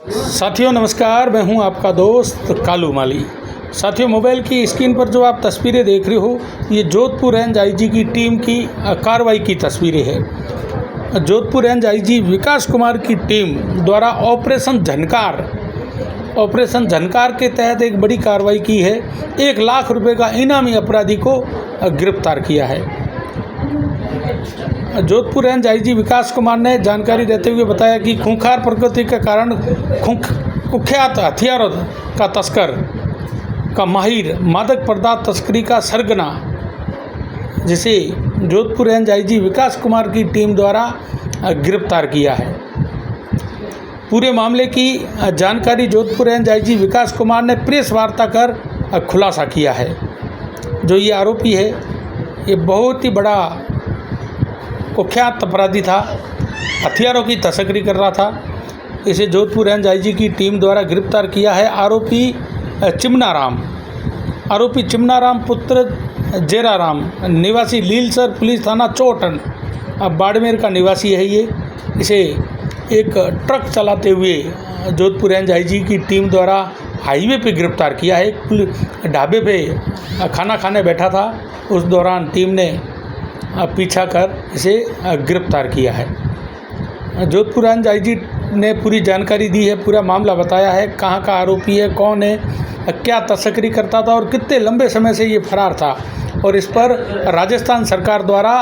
साथियों नमस्कार, मैं हूं आपका दोस्त कालू माली। साथियों, मोबाइल की स्क्रीन पर जो आप तस्वीरें देख रहे हो, ये जोधपुर रेंज आईजी की टीम की कार्रवाई की तस्वीरें हैं। जोधपुर रेंज आईजी विकास कुमार की टीम द्वारा ऑपरेशन झनकार के तहत एक बड़ी कार्रवाई की है। 1 लाख रुपए का इनामी अपराधी को गिरफ्तार किया है। जोधपुर रेंज आईजी विकास कुमार ने जानकारी देते हुए बताया कि खूंखार प्रकृति के कारण कुख्यात हथियारों का तस्कर का माहिर मादक पदार्थ तस्करी का सरगना, जिसे जोधपुर रेंज आईजी विकास कुमार की टीम द्वारा गिरफ्तार किया है। पूरे मामले की जानकारी जोधपुर रेंज आईजी विकास कुमार ने प्रेस वार्ता कर खुलासा किया है। जो ये आरोपी है, ये बहुत ही बड़ा कुख्यात अपराधी था, हथियारों की तस्करी कर रहा था। इसे जोधपुर रेंज आईजी की टीम द्वारा गिरफ्तार किया है। आरोपी चिमनाराम पुत्र जेराराम निवासी लीलसर पुलिस थाना चौटन बाड़मेर का निवासी है। ये इसे एक ट्रक चलाते हुए जोधपुर रेंज आईजी की टीम द्वारा हाईवे पे गिरफ्तार किया है। एक ढाबे पे खाना खाने बैठा था, उस दौरान टीम ने पीछा कर इसे गिरफ्तार किया है। जोधपुर रेंज आईजी ने पूरी जानकारी दी है, पूरा मामला बताया है, कहाँ का आरोपी है, कौन है, क्या तस्करी करता था और कितने लंबे समय से ये फरार था, और इस पर राजस्थान सरकार द्वारा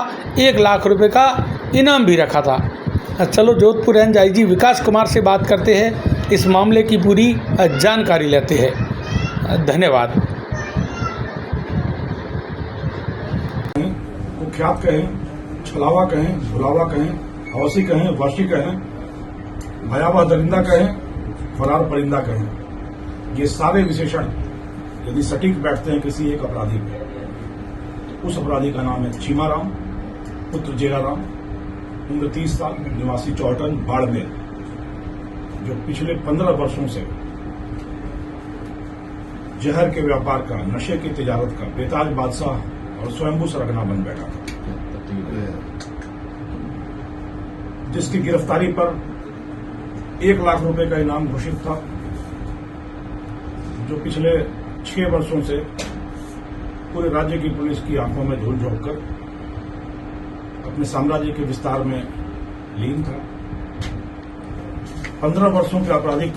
1 लाख रुपए का इनाम भी रखा था। चलो जोधपुर रेंज आईजी विकास कुमार से बात करते हैं, इस मामले की पूरी जानकारी लेते हैं। धन्यवाद। कुख्यात कहें, छलावा कहें, भुलावा कहें, हौसी कहें, वर्षी कहें, भयावह दरिंदा कहें, फरार परिंदा कहें, ये सारे विशेषण यदि सटीक बैठते हैं किसी एक अपराधी पे, उस अपराधी का नाम है चीमाराम पुत्र जेराराम, उम्र 30 साल, निवासी चौटन बाड़मेर, जो पिछले 15 वर्षों से जहर के व्यापार का, नशे की तिजारत का बेताज बादशाह और स्वयंभू सरगना बन बैठा था, जिसकी गिरफ्तारी पर 1 लाख रुपए का इनाम घोषित था, जो पिछले 6 वर्षों से पूरे राज्य की पुलिस की आंखों में धूल झोंक कर अपने साम्राज्य के विस्तार में लीन था। 15 वर्षों के आपराधिक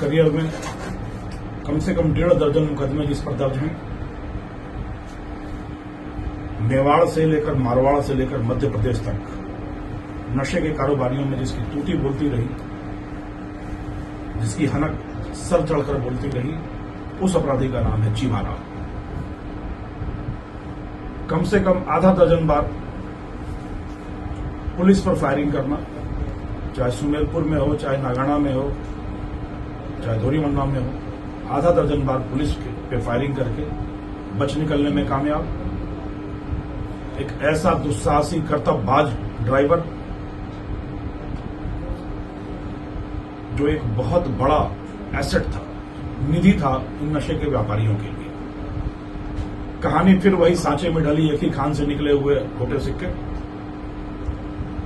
करियर में कम से कम 1.5 दर्जन मुकदमे जिस पर दर्ज हैं, मेवाड़ से लेकर मारवाड़ से लेकर मध्य प्रदेश तक नशे के कारोबारियों में जिसकी टूटी बोलती रही, जिसकी हनक सर चढ़कर बोलती रही, उस अपराधी का नाम है चीमाराम। कम से कम आधा दर्जन बार पुलिस पर फायरिंग करना, चाहे सुमेरपुर में हो, चाहे नागाना में हो, चाहे धोरीमन्ना में हो, आधा दर्जन बार पुलिस पे फायरिंग करके बच निकलने में कामयाब। एक ऐसा दुस्साहसी कर्तव्यबाज ड्राइवर जो एक बहुत बड़ा एसेट था, निधि था इन नशे के व्यापारियों के लिए। कहानी फिर वही सांचे में ढली एक ही खान से निकले हुए खोटे सिक्के।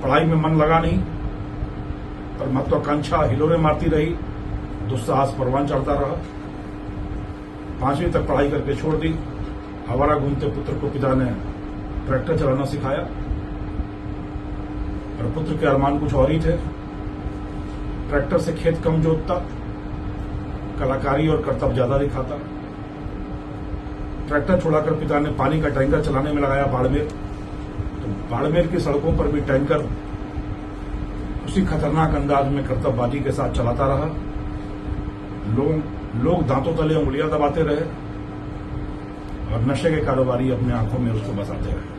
पढ़ाई में मन लगा नहीं, पर महत्वाकांक्षा हिलोरे मारती रही, दुस्साहस परवान चढ़ता रहा। 5वीं तक पढ़ाई करके छोड़ दी। आवारा घूमते पुत्र को पिता ने ट्रैक्टर चलाना सिखाया, और पुत्र के अरमान कुछ और ही थे। ट्रैक्टर से खेत कम जोतता, कलाकारी और कर्तव्य ज्यादा दिखाता। ट्रैक्टर छोड़ाकर पिता ने पानी का टैंकर चलाने में लगाया बाड़मेर। तो बाड़मेर की सड़कों पर भी टैंकर उसी खतरनाक अंदाज में कर्तव्यबाजी के साथ चलाता रहा। लोग दांतों तले उंगलियां दबाते रहे और नशे के कारोबारी अपने आंखों में उसको बसाते रहे।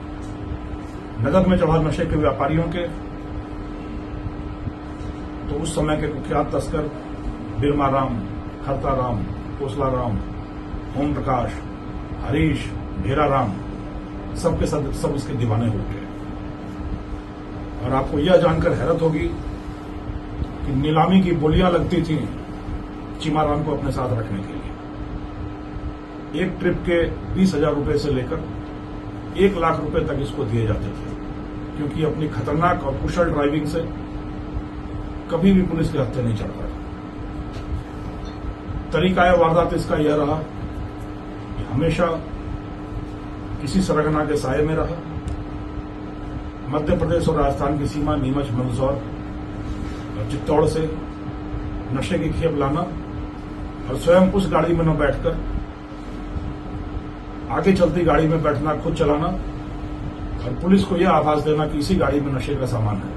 नगद में चढ़ा नशे के व्यापारियों के तो उस समय के कुख्यात तस्कर बिरमाराम, खरताराम, कोसलाराम, ओम प्रकाश, हरीश, भेराराम, सब इसके दीवाने हो गए। और आपको यह जानकर हैरत होगी कि नीलामी की बोलियां लगती थी चीमाराम को अपने साथ रखने के लिए। एक ट्रिप के 20,000 रुपए से लेकर 1 लाख रुपए तक इसको दिए जाते थे, क्योंकि अपनी खतरनाक और कुशल ड्राइविंग से कभी भी पुलिस के हत्थे नहीं चढ़ता था। तरीका वारदात इसका यह रहा कि हमेशा किसी सरगना के साये में रहा। मध्य प्रदेश और राजस्थान की सीमा नीमच, मंदसौर और चित्तौड़ से नशे की खेप लाना और स्वयं उस गाड़ी में न बैठकर आगे चलती गाड़ी में बैठना, खुद चलाना और पुलिस को यह आभास देना कि इसी गाड़ी में नशे का सामान है,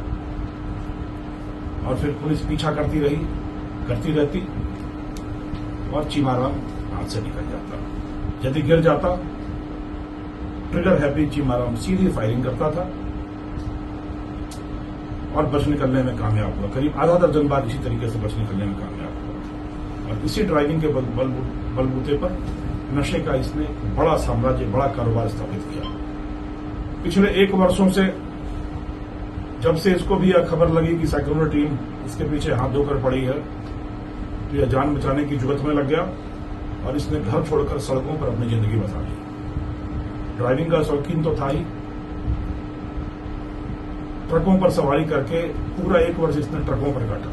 और फिर पुलिस पीछा करती रहती और चीमाराम हाथ से निकल जाता। यदि गिर जाता, ट्रिगर हैप्पी चीमाराम सीधी फायरिंग करता था और बच निकलने में कामयाब हुआ। करीब आधा दर्जन बार इसी तरीके से बच निकलने में कामयाब हुआ और इसी ड्राइविंग के बलबूते पर नशे का इसने बड़ा साम्राज्य, बड़ा कारोबार स्थापित किया। पिछले 1 वर्षों से जब से इसको भी यह खबर लगी कि सेक्युलर टीम इसके पीछे हाथ धोकर पड़ी है, तो यह जान बचाने की जुगत में लग गया और इसने घर छोड़कर सड़कों पर अपनी जिंदगी बसा ली। ड्राइविंग का शौकीन तो था ही, ट्रकों पर सवारी करके पूरा 1 वर्ष इसने ट्रकों पर काटा।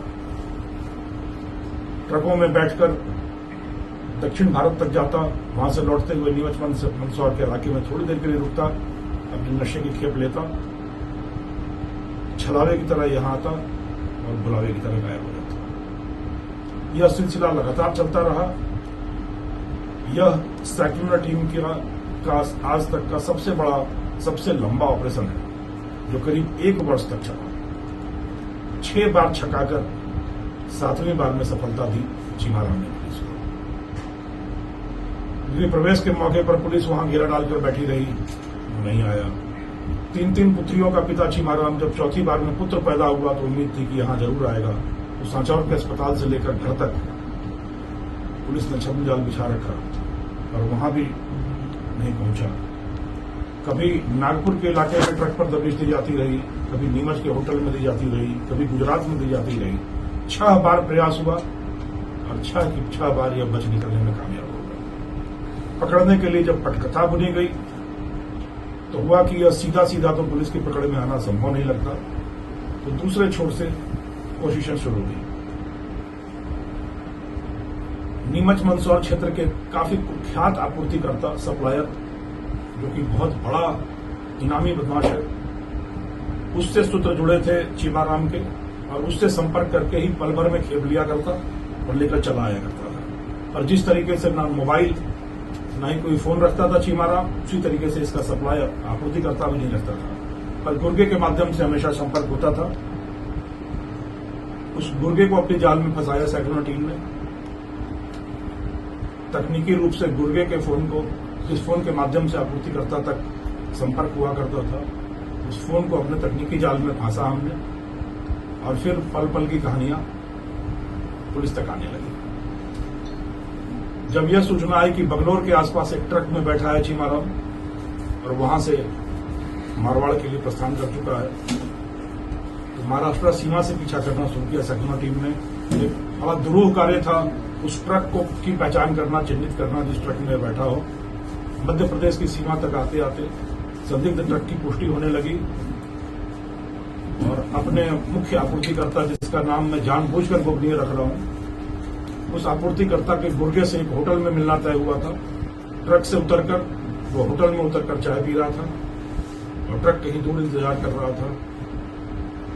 ट्रकों में बैठकर दक्षिण भारत तक जाता, वहां से लौटते हुए नीमच मंदसौर के इलाके में थोड़ी देर के लिए रुकता, अपनी नशे की खेप लेता, छलावे की तरह यहां आता और बुलावे की तरह गायब हो जाता। यह सिलसिला लगातार चलता रहा। यह सेक्युलर टीम का आज तक का सबसे बड़ा, सबसे लंबा ऑपरेशन है, जो करीब 1 वर्ष तक चला। 6 बार छकाकर 7वीं बार में सफलता दी चीमाराम ने पुलिस को। गृह प्रवेश के मौके पर पुलिस वहां घेरा डालकर बैठी रही, नहीं आया। 3 पुत्रियों का पिता चीमाराम जब 4थी बार में पुत्र पैदा हुआ तो उम्मीद थी कि यहां जरूर आएगा। तो सांचौर के अस्पताल से लेकर घर तक पुलिस ने छद्म जाल बिछा रखा और वहां भी नहीं पहुंचा। कभी नागपुर के इलाके में ट्रक पर दबिश दी जाती रही, कभी नीमच के होटल में दी जाती रही, कभी गुजरात में दी जाती रही। 6 बार प्रयास हुआ और 6 बार यह बच निकलने में कामयाब हो गया। पकड़ने के लिए जब पटकथा बुनी गई तो हुआ कि यह सीधा तो पुलिस की पकड़ में आना संभव नहीं लगता, तो दूसरे छोर से कोशिशें शुरू हुई। नीमच मंदसौर क्षेत्र के काफी कुख्यात आपूर्तिकर्ता, सप्लायर, जो कि बहुत बड़ा इनामी बदमाश है, उससे सूत्र जुड़े थे चीमाराम के और उससे संपर्क करके ही पल भर में खेप लिया करता और लेकर चला आया करता था। और जिस तरीके से ना मोबाइल ना ही कोई फोन रखता था चीमाराम, उसी तरीके से इसका सप्लायर, आपूर्तिकर्ता भी नहीं रखता था, पर गुर्गे के माध्यम से हमेशा संपर्क होता था। उस गुर्गे को अपनी जाल में फंसाया सेक्युलर टीम ने। तकनीकी रूप से गुर्गे के फोन को, जिस फोन के माध्यम से आपूर्तिकर्ता तक संपर्क हुआ करता था, उस फोन को अपने तकनीकी जाल में फंसा हमने और फिर पल पल की कहानियां पुलिस तक आने लगी। जब यह सूचना आई कि बगलौर के आसपास एक ट्रक में बैठा है चीमाराम और वहां से मारवाड़ के लिए प्रस्थान कर चुका है, तो महाराष्ट्र सीमा से पीछा करना शुरू किया सेक्युलर टीम ने। एक बड़ा दुरूह कार्य था उस ट्रक को की पहचान करना, चिन्हित करना जिस ट्रक में बैठा हो। मध्य प्रदेश की सीमा तक आते आते संदिग्ध ट्रक की पुष्टि होने लगी और अपने मुख्य आपूर्तिकर्ता, जिसका नाम मैं जानबूझकर गोपनीय रख रहा हूं, उस आपूर्तिकर्ता के गुर्गे से एक होटल में मिलना तय हुआ था। ट्रक से उतरकर वो होटल में उतरकर चाय पी रहा था और ट्रक कहीं दूर इंतजार कर रहा था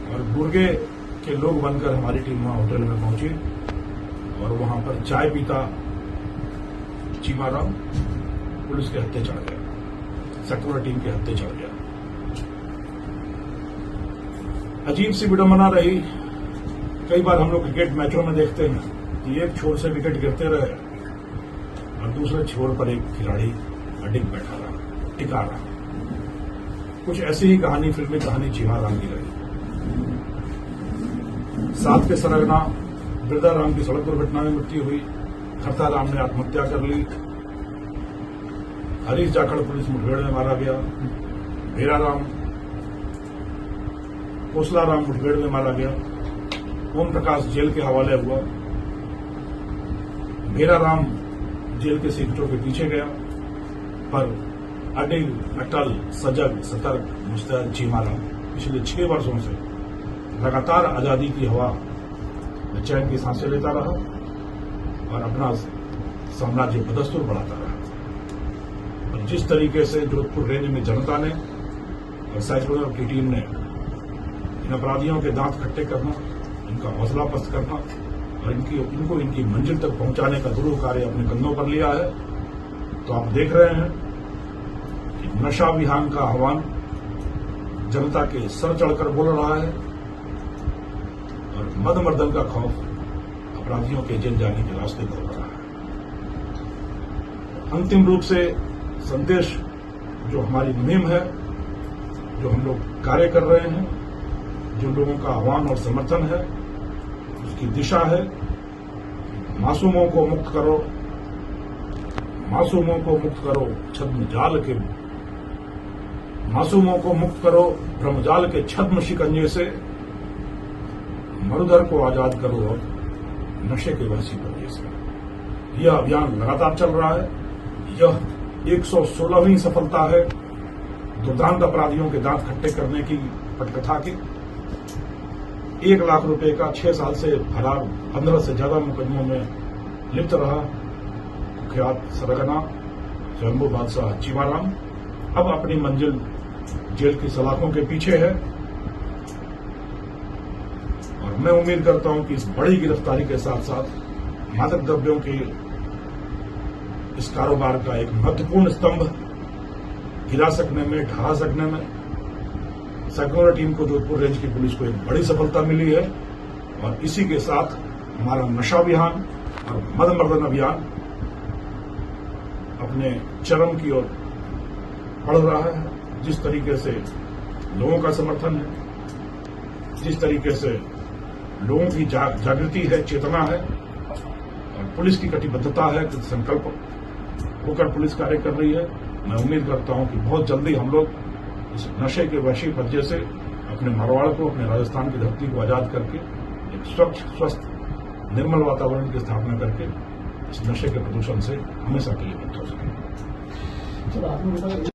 और गुर्गे के लोग बनकर हमारी टीम वहां होटल में पहुंची और वहां पर चाय पीता चीमाराम पुलिस के हत्थे चढ़ गया, सेक्युलर टीम के हत्थे चढ़ गया। अजीब सी विडंबना रही। कई बार हम लोग क्रिकेट मैचों में देखते हैं कि एक छोर से विकेट गिरते रहे और दूसरे छोर पर एक खिलाड़ी अडिग बैठा रहा, टिका रहा। कुछ ऐसी ही कहानी, फिल्मी कहानी चीमाराम की रही। 7 के सरगना बिरदाराम की सड़क दुर्घटना में मृत्यु हुई। खरताराम ने आत्महत्या कर ली। हरीश जाखड़ पुलिस मुठभेड़ में मारा गया। भेराराम, कोसलाराम मुठभेड़ में मारा गया। ओम प्रकाश जेल के हवाले हुआ। भेराराम जेल के सीटों के पीछे गया, पर अडिग, अटल, सजग, सतर्क, मुस्तैद चीमाराम पिछले 6 वर्षों से लगातार आजादी की हवा में चैन की सांसें लेता रहा और अपना साम्राज्य बदस्तूर बढ़ाता रहा। और जिस तरीके से जोधपुर रेंज में जनता ने और साइक्लोनर की टीम ने इन अपराधियों के दांत खट्टे करना, इनका हौसला पस्त करना और इनको इनकी मंजिल तक पहुंचाने का दुरूह कार्य अपने कंधों पर लिया है, तो आप देख रहे हैं कि नशा विहान का आह्वान जनता के सर चढ़कर बोल रहा है और मद मर्दन का खौफ अपराधियों के जेल जाने के रास्ते खोल रहा है। अंतिम रूप से संदेश जो हमारी मुहिम है, जो हम लोग कार्य कर रहे हैं, जो लोगों का आह्वान और समर्थन है, उसकी दिशा है मासूमों को मुक्त करो, मासूमों को मुक्त करो छद्म जाल के, मासूमों को मुक्त करो ब्रह्मजाल के छद्म शिकंजे से, मरुधर को आजाद करो और नशे के वहशी पंजे से। यह अभियान लगातार चल रहा है। यह 116वीं सफलता है दुर्दांत अपराधियों के दांत खट्टे करने की पटकथा की। 1 लाख रुपए का 6 साल से फरार 15 से ज्यादा मुकदमों में लिप्त रहा कुख्यात सरगना स्वयंभू बादशाह चीमाराम अब अपनी मंजिल जेल की सलाखों के पीछे है। और मैं उम्मीद करता हूं कि इस बड़ी गिरफ्तारी के साथ साथ मादक द्रव्यों के इस कारोबार का एक महत्वपूर्ण स्तंभ गिरा सकने में, ढहा सकने में साइक्लोनर टीम को, जोधपुर रेंज की पुलिस को एक बड़ी सफलता मिली है। और इसी के साथ हमारा नशा अभियान और मद मर्दन अभियान अपने चरम की ओर बढ़ रहा है। जिस तरीके से लोगों का समर्थन है, जिस तरीके से लोगों की जागृति है, चेतना है और पुलिस की कटिबद्धता है, संकल्प होकर पुलिस कार्य कर रही है, मैं उम्मीद करता हूं कि बहुत जल्दी हम लोग इस नशे के वैश्वी पंजे से अपने मारवाड़ को, अपने राजस्थान की धरती को आजाद करके एक स्वच्छ, स्वस्थ, निर्मल वातावरण की स्थापना करके इस नशे के प्रदूषण से हमेशा के लिए मुक्त हो सकें।